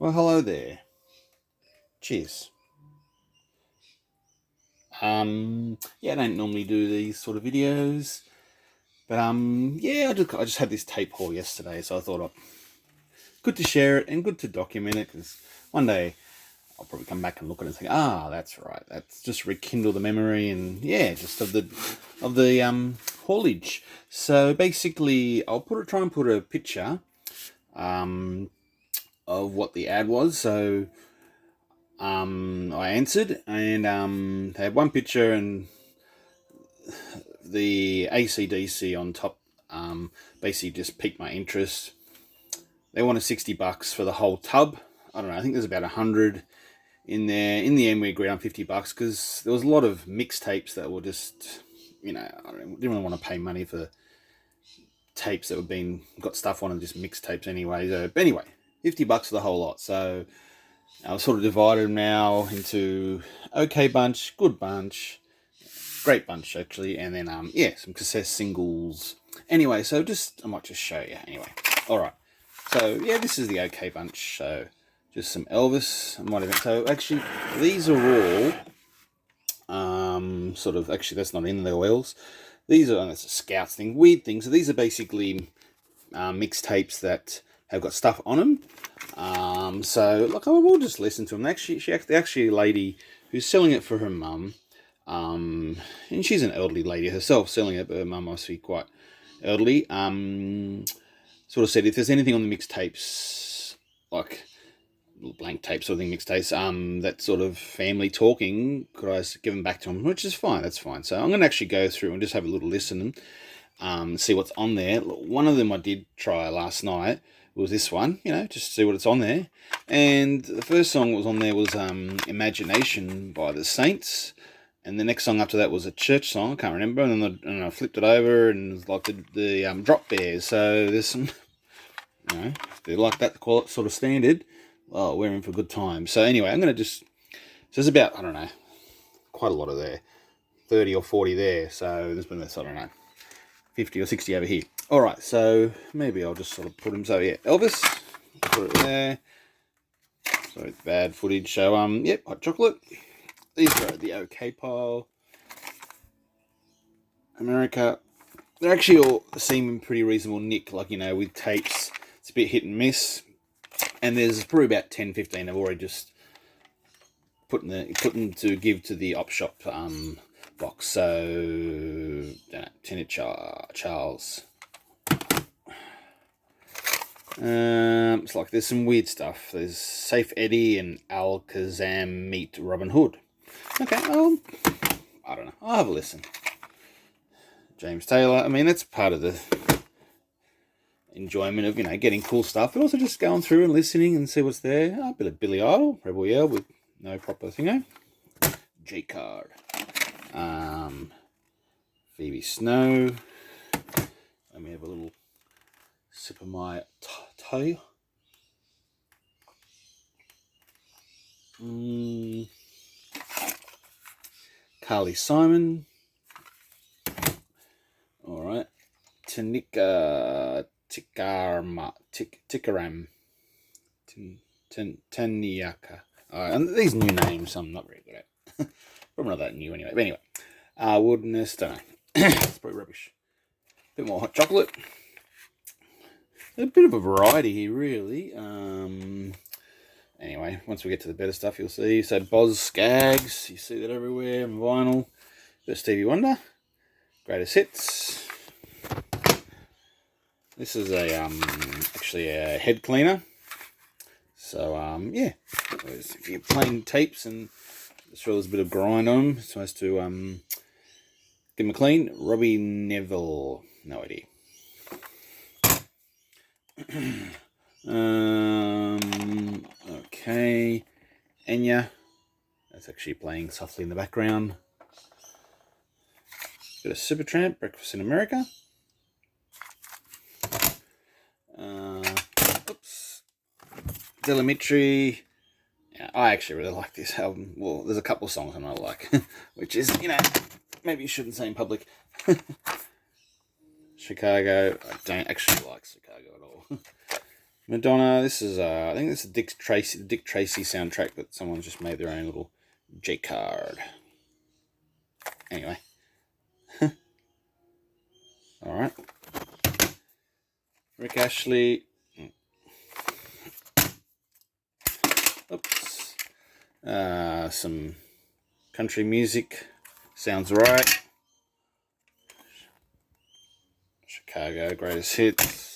Well, hello there. Cheers. Yeah, I don't normally do these sort of videos, but yeah, I just had this tape haul yesterday, so I thought good to share it and good to document it because one day I'll probably come back and look at it and think, that's right, that's just rekindle the memory and yeah, just of the haulage. So basically, try and put a picture of what the ad was. So I answered, and they had one picture and the ACDC on top. Basically just piqued my interest. They wanted $60 for the whole tub. I don't know. I think there's about 100 in there. In the end, we agreed on $50 because there was a lot of mixtapes that were just, I didn't really want to pay money for tapes that were got stuff on them, just mixtapes anyway. But anyway, $50 for the whole lot. So I've sort of divided them now into okay bunch, good bunch, great bunch actually, and then some cassette singles. Anyway, so I might just show you. Anyway, all right. So yeah, this is the OK bunch. So just some Elvis. So actually, these are all actually that's not in the oils. These are, and it's a Scouts thing, weird thing. So these are basically mixtapes that have got stuff on them. So look, I will just listen to them. Actually, a lady who's selling it for her mum. And she's an elderly lady herself selling it, but her mum must be quite elderly. Sort of said if there's anything on the mixtapes, like little blank tapes or thing mixtapes, that sort of family talking, could I give them back to them? Which is fine, that's fine. So I'm going to actually go through and just have a little listen and see what's on there. One of them I did try last night was this one, just to see what it's on there. And the first song that was on there was Imagination by the Saints. And the next song after that was a church song, I can't remember. And then I flipped it over and it was like the Drop Bears. So there's some, if they like that sort of standard, well, we're in for a good time. So anyway, I'm going to so there's about, I don't know, quite a lot of there. 30 or 40 there. So there's been this, I don't know, 50 or 60 over here. All right, so maybe I'll just sort of put them. So yeah, Elvis, put it there. Sorry, it's bad footage. So yep, hot chocolate. These are the OK pile. America. They're actually all seem pretty reasonable nick, like, with tapes. It's a bit hit and miss. And there's probably about 10, 15 I've already just put them to give to the op shop box. So, Tenant Charles. It's like there's some weird stuff. There's Safe Eddie and Alakazam meet Robin Hood. Okay, I don't know. I'll have a listen. James Taylor. I mean, that's part of the enjoyment of, getting cool stuff, but also just going through and listening and see what's there. A bit of Billy Idol, Rebel Yell with no proper thingo. J-Card. Phoebe Snow. Let me have a little sip of my tea. Carly Simon. All right. Tikaram. Tanyaka. And these new names I'm not very good at. Probably not that new anyway. But anyway. Wilderness, don't know. It's probably rubbish. A bit more hot chocolate. A bit of a variety here, really. Anyway, once we get to the better stuff, you'll see. So Boz Skaggs, you see that everywhere on vinyl. Bit of Stevie Wonder. Greatest Hits. This is actually a head cleaner. So yeah, if you're playing tapes and just feel there's a bit of grind on them, it's supposed to give them a clean. Robbie Neville, no idea. Okay, Enya, that's actually playing softly in the background. Bit of Supertramp, Breakfast in America. Delamitri. Yeah, I actually really like this album. Well, there's a couple of songs I don't like, which is, maybe you shouldn't say in public. Chicago. I don't actually like Chicago at all. Madonna. This is I think this is the Dick Tracy soundtrack, but someone's just made their own little J card. Anyway, all right. Rick Ashley. Oops. Some country music. Sounds right. Chicago Greatest Hits.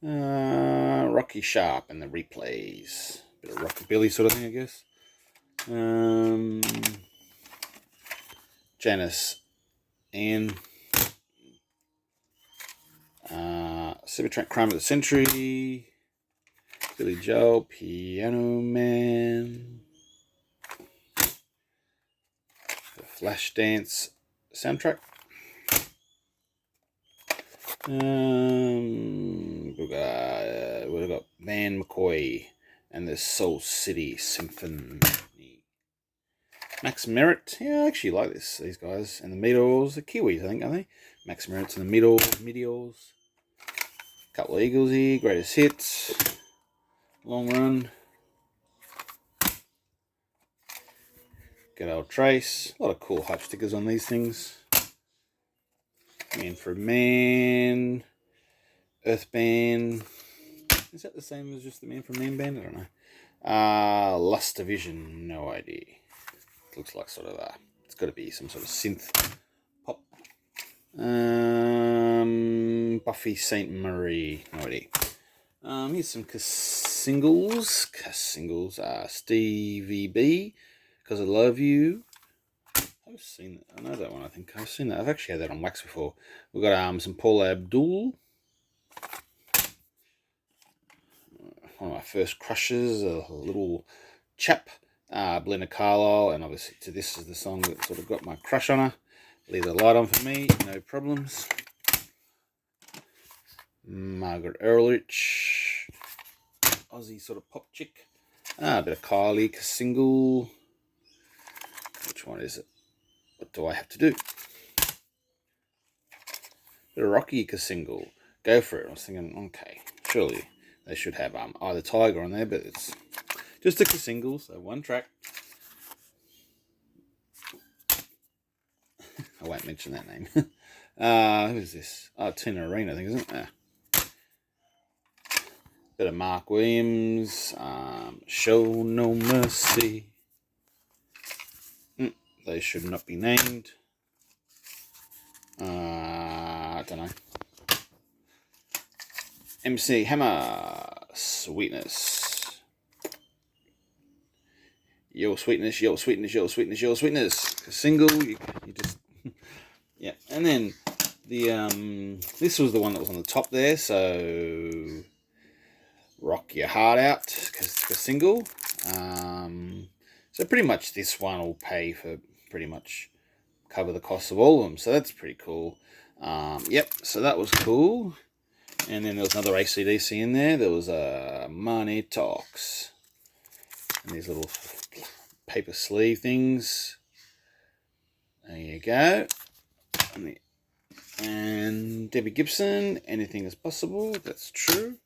Rocky Sharp and the Replays. Bit of rockabilly sort of thing, I guess. Janice and Supertramp Crime of the Century. Billy Joel, Piano Man. The Flashdance soundtrack. We've got Van McCoy and the Soul City Symphony. Max Merritt. Yeah, I actually like these guys. And the Meteors, the Kiwis, I think, aren't they? Max Merritt and the Meteors. Couple of Eagles here. Greatest Hits. Long Run. Good old Trace. A lot of cool hype stickers on these things. Man for a Man. Earth Band. Is that the same as just the Man from Man band? I don't know. Lust Division. No idea. Looks like sort of it's got to be some sort of synth pop. Buffy St. Marie. No idea. Here's some singles. Stevie B. Because I Love You. I've seen that. I know that one, I think. I've seen that. I've actually had that on wax before. We've got some Paula Abdul. One of my first crushes, a little chap. Belinda Carlisle, and obviously this is the song that sort of got my crush on her. Leave the light on for me, no problems. Margaret Earlich, Aussie sort of pop chick. A bit of Kylie single. Which one is it? What do I have to do? Bit of Rocky single. Go for it. I was thinking, okay, surely they should have either Tiger on there, but it's just a single, so one track. I won't mention that name. Who is this? Oh, Tina Arena, I think, isn't it? Bit of Mark Williams. Show No Mercy. They should not be named. I don't know. MC Hammer. Sweetness. Your Sweetness, Your Sweetness, Your Sweetness, Your Sweetness. A single, you just, yeah. And then the this was the one that was on the top there. So Rock Your Heart Out, because it's a single. So pretty much this one will pay for pretty much cover the cost of all of them. So that's pretty cool. Yep. So that was cool. And then there was another AC/DC in there. There was Money Talks. And these little paper sleeve things. There you go. And Debbie Gibson, Anything Is Possible. That's true.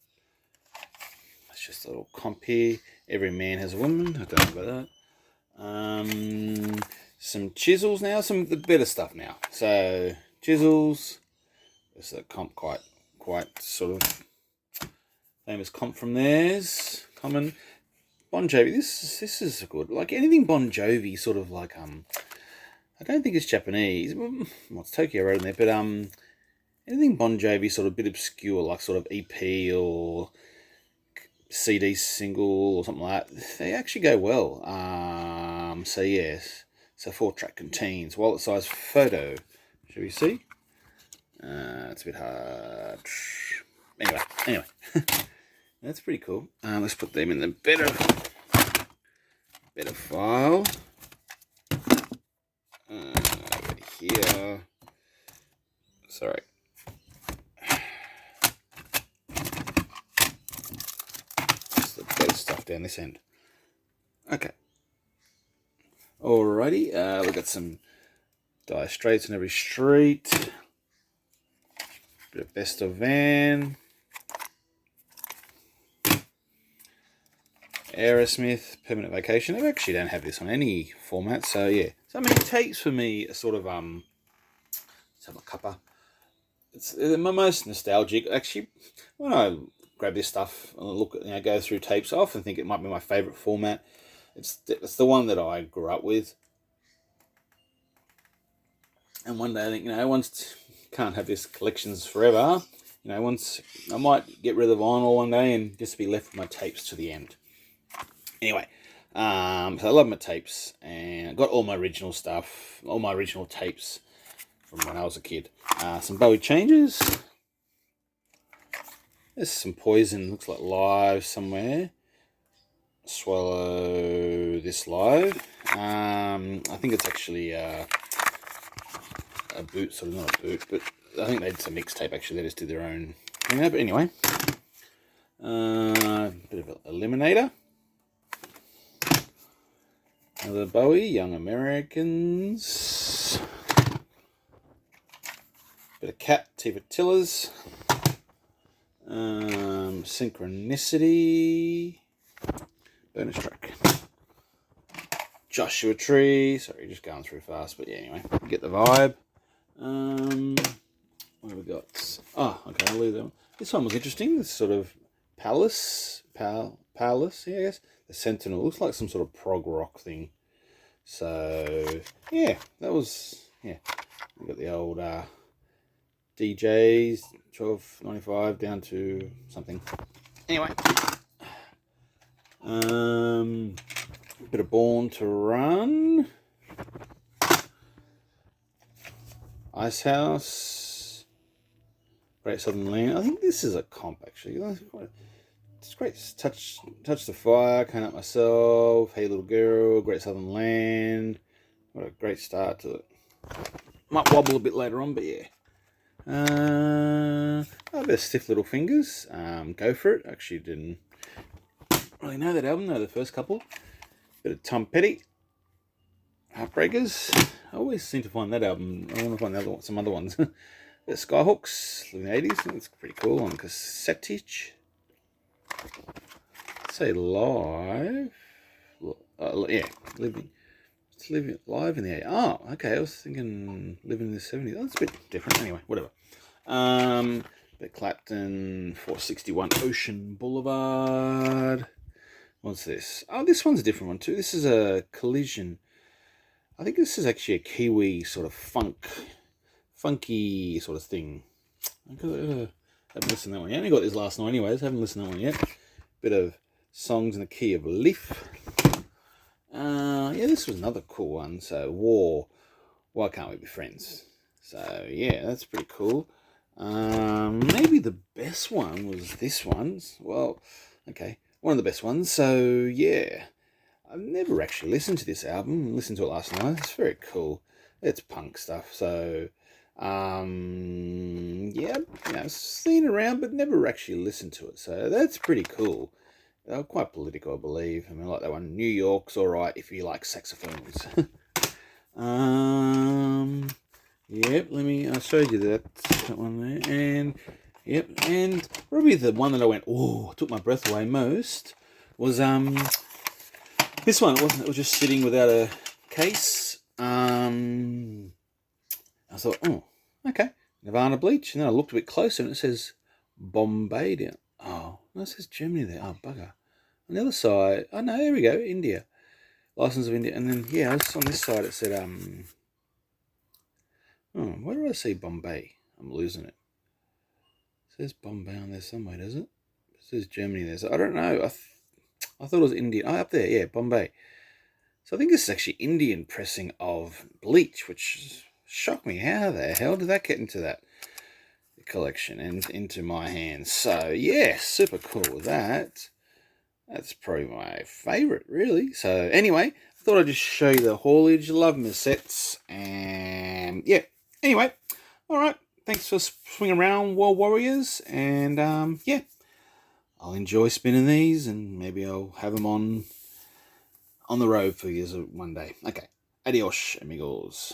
That's just a little comp here. Every Man Has a Woman. I don't know about that. Some chisels now. Some of the better stuff now. So chisels. This is a comp quite sort of famous comp from theirs. Common. Bon Jovi, this is good. Like anything Bon Jovi, sort of like I don't think it's Japanese. Well, it's Tokyo Road in there, but anything Bon Jovi, sort of a bit obscure, like sort of EP or CD single or something like that, they actually go well. So yes, so 4-track contains wallet size photo. Shall we see? It's a bit hard. Anyway. That's pretty cool. Let's put them in the better file. Over here. Sorry. Just the better stuff down this end. Okay. Alrighty. We've got some Dire Straits in every street. Bit of Best of Van. Aerosmith, Permanent Vacation. I actually don't have this on any format, so yeah. So I mean, tapes for me are sort of let's have a cuppa. It's my most nostalgic. Actually, when I grab this stuff and look at, go through tapes, I often think it might be my favourite format. It's the one that I grew up with. And one day I think, once can't have this collections forever. Once I might get rid of the vinyl one day and just be left with my tapes to the end. Anyway, so I love my tapes, and I got all my original stuff, all my original tapes from when I was a kid. Some Bowie changes. There's some Poison, looks like live somewhere. Swallow this live. I think it's actually a boot, sort of not a boot, but I think they did some mixtape actually. They just did their own thing there. But anyway, bit of an Eliminator. Another Bowie, Young Americans. Bit of Cat, Tiva Tillers. Synchronicity. Bonus track. Joshua Tree. Sorry, just going through fast, but yeah, anyway, you get the vibe. What have we got? Oh, okay, I'll leave that one. This one was interesting. This sort of Palace, yeah, I guess. The Sentinel. Looks like some sort of prog rock thing. So, yeah, that was, yeah. We got the old DJs, $12.95 down to something. Anyway. Bit of Born to Run. Icehouse. Great Southern Land. I think this is a comp, actually. It's great. Touch the Fire. Can't Help Myself. Hey Little Girl. Great Southern Land. What a great start to it. Might wobble a bit later on, but yeah. A bit of Stiff Little Fingers. Go For It. Actually didn't really know that album. Know the first couple. Bit of Tom Petty. Heartbreakers. I always seem to find that album. I want to find some other ones. The Skyhawks, living the 80s. That's pretty cool on cassette. Say live. Yeah, living. It's living live in the 80s. Oh, okay. I was thinking living in the 70s. Oh, that's a bit different. Anyway, whatever. But Clapton, 461 Ocean Boulevard. What's this? Oh, this one's a different one too. This is a Collision. I think this is actually a Kiwi sort of funky sort of thing. I haven't listened to that one yet. I only got this last night anyways. Haven't listened to that one yet. Bit of songs in the key of Leaf. Yeah, this was another cool one. So, War. Why Can't We Be Friends? So, yeah, that's pretty cool. Maybe the best one was this one. Well, okay. One of the best ones. So, yeah. I've never actually listened to this album. Listened to it last night. It's very cool. It's punk stuff. So, yeah, I've seen it around, but never actually listened to it. So that's pretty cool. Quite political, I believe. I mean, I like that one. New York's all right if you like saxophones. Yep. I showed you that one there, and yep, and probably the one that I went, oh, took my breath away most was this one. It was just sitting without a case. I thought, oh, okay, Nirvana Bleach. And then I looked a bit closer and it says Bombay down. Oh, no, it says Germany there. Oh, bugger. On the other side, oh no, there we go, India. License of India. And then, yeah, on this side it said, where do I see Bombay? I'm losing it. It says Bombay on there somewhere, does it? It says Germany there. So I don't know. I thought it was India. Oh, up there, yeah, Bombay. So I think this is actually Indian pressing of Bleach, which shocked me. How the hell did that get into that collection and into my hands? So, yeah, super cool with that. That's probably my favourite, really. So, anyway, I thought I'd just show you the haulage. Love my sets. And, yeah. Anyway, all right. Thanks for swinging around, War Warriors. And, yeah, I'll enjoy spinning these. And maybe I'll have them on the road for you one day. Okay. Adios, amigos.